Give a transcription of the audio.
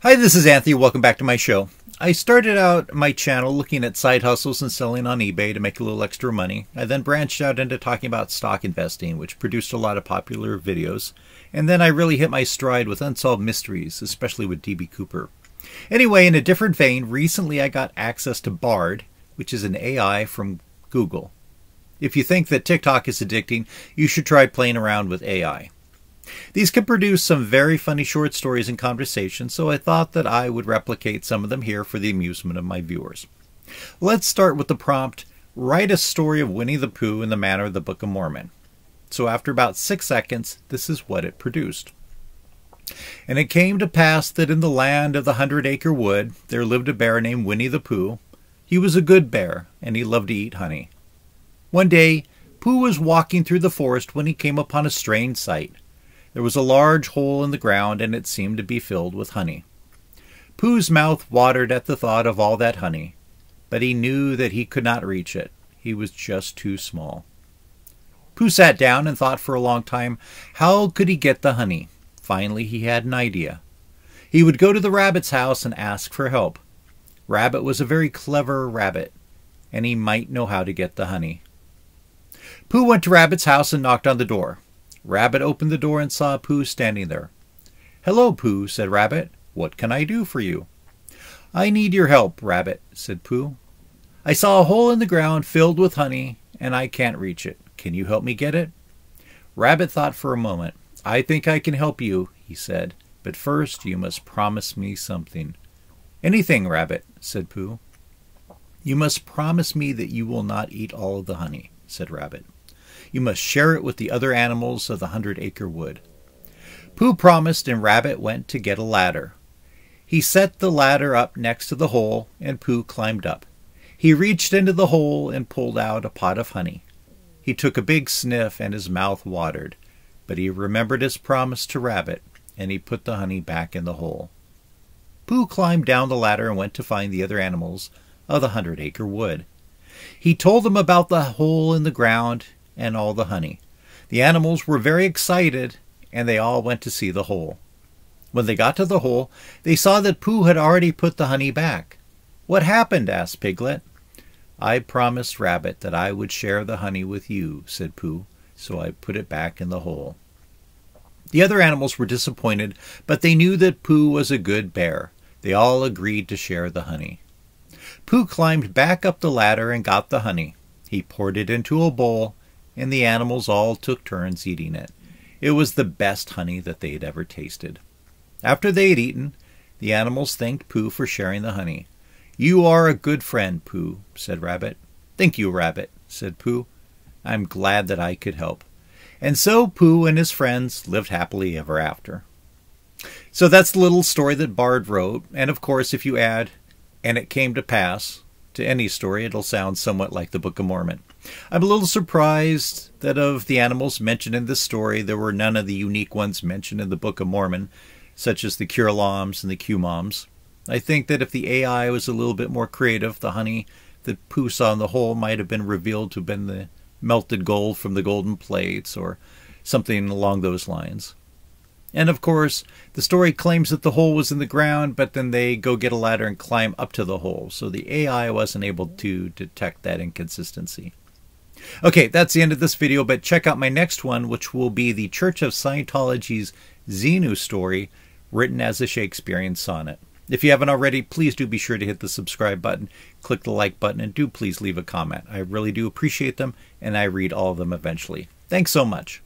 Hi, this is Anthony. Welcome back to my show. I started out my channel looking at side hustles and selling on eBay to make a little extra money. I then branched out into talking about stock investing, which produced a lot of popular videos. And then I really hit my stride with unsolved mysteries, especially with D.B. Cooper. Anyway, in a different vein, recently I got access to Bard, which is an AI from Google. If you think that TikTok is addicting, you should try playing around with AI. These can produce some very funny short stories and conversations, so I thought that I would replicate some of them here for the amusement of my viewers. Let's start with the prompt, write a story of Winnie the Pooh in the manner of the Book of Mormon. So after about 6 seconds, this is what it produced. And it came to pass that in the land of the 100-acre wood there lived a bear named Winnie the Pooh. He was a good bear, and he loved to eat honey. One day, Pooh was walking through the forest when he came upon a strange sight. There was a large hole in the ground, and it seemed to be filled with honey. Pooh's mouth watered at the thought of all that honey, but he knew that he could not reach it. He was just too small. Pooh sat down and thought for a long time, how could he get the honey? Finally, he had an idea. He would go to the rabbit's house and ask for help. Rabbit was a very clever rabbit, and he might know how to get the honey. Pooh went to Rabbit's house and knocked on the door. Rabbit opened the door and saw Pooh standing there. "Hello, Pooh," said Rabbit. "What can I do for you?" "I need your help, Rabbit," said Pooh. "I saw a hole in the ground filled with honey, and I can't reach it. Can you help me get it?" Rabbit thought for a moment. "I think I can help you," he said, "but first you must promise me something." "Anything, Rabbit," said Pooh. "You must promise me that you will not eat all of the honey," said Rabbit. "You must share it with the other animals of the 100-acre wood." Pooh promised, and Rabbit went to get a ladder. He set the ladder up next to the hole, and Pooh climbed up. He reached into the hole and pulled out a pot of honey. He took a big sniff, and his mouth watered, but he remembered his promise to Rabbit, and he put the honey back in the hole. Pooh climbed down the ladder and went to find the other animals of the 100-acre wood. He told them about the hole in the ground and all the honey. The animals were very excited, and they all went to see the hole. When they got to the hole, they saw that Pooh had already put the honey back. "What happened?" asked Piglet. "I promised Rabbit that I would share the honey with you," said Pooh, "so I put it back in the hole." The other animals were disappointed, but they knew that Pooh was a good bear. They all agreed to share the honey. Pooh climbed back up the ladder and got the honey. He poured it into a bowl, and the animals all took turns eating it. It was the best honey that they had ever tasted. After they had eaten, the animals thanked Pooh for sharing the honey. "You are a good friend, Pooh," said Rabbit. "Thank you, Rabbit," said Pooh. "I'm glad that I could help." And so Pooh and his friends lived happily ever after. So that's the little story that Bard wrote, and of course if you add, "and it came to pass," to any story, it'll sound somewhat like the Book of Mormon. I'm a little surprised that of the animals mentioned in this story, there were none of the unique ones mentioned in the Book of Mormon, such as the Curelams and the Qmoms. I think that if the AI was a little bit more creative, the honey that Pooh saw in the hole might have been revealed to have been the melted gold from the golden plates, or something along those lines. And of course, the story claims that the hole was in the ground, but then they go get a ladder and climb up to the hole, so the AI wasn't able to detect that inconsistency. Okay, that's the end of this video, but check out my next one, which will be the Church of Scientology's Xenu story, written as a Shakespearean sonnet. If you haven't already, please do be sure to hit the subscribe button, click the like button, and do please leave a comment. I really do appreciate them, and I read all of them eventually. Thanks so much.